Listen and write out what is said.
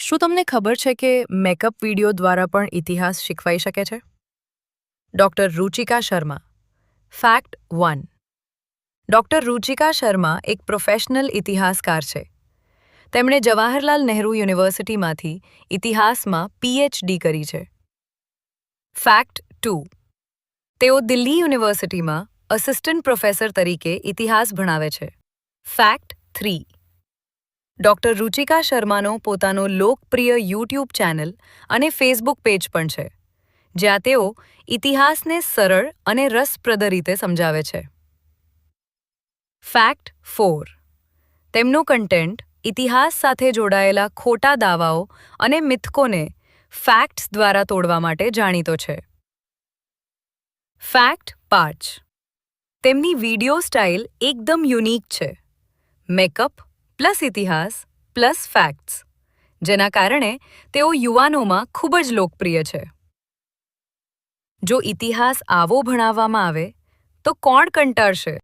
શું તમને ખબર છે કે મેકઅપ વિડિયો દ્વારા પણ ઇતિહાસ શીખવાઈ શકે છે? Doctor Ruchika Sharma. Fact 1. Doctor Ruchika Sharma એક પ્રોફેશનલ ઇતિહાસકાર છે. તેમણે જવાહરલાલ નહેરુ યુનિવર્સિટીમાંથી ઇતિહાસમાં પીએચડી કરી છે. ફેક્ટ 2. તેઓ દિલ્હી યુનિવર્સિટીમાં અસિસ્ટન્ટ પ્રોફેસર તરીકે ઇતિહાસ ભણાવે છે. ફેક્ટ 3. ડૉક્ટર રુચિકા શર્માનો પોતાનો લોકપ્રિય યુટ્યુબ ચેનલ અને ફેસબુક પેજ પણ છે, જ્યાં તેઓ ઇતિહાસને સરળ અને રસપ્રદ રીતે સમજાવે છે. ફેક્ટ 4. તેમનું કન્ટેન્ટ ઇતિહાસ સાથે જોડાયેલા ખોટા દાવાઓ અને મિથકોને ફેક્ટ્સ દ્વારા તોડવા માટે જાણીતો છે. ફેક્ટ 5. તેમની વિડિયો સ્ટાઇલ એકદમ યુનિક છે. મેકઅપ પ્લસ ઇતિહાસ પ્લસ ફેક્ટ્સ, જેના કારણે તેઓ યુવાનોમાં ખૂબ જ લોકપ્રિય છે. જો ઇતિહાસ આવો ભણાવવામાં આવે તો કોણ કંટાળશે?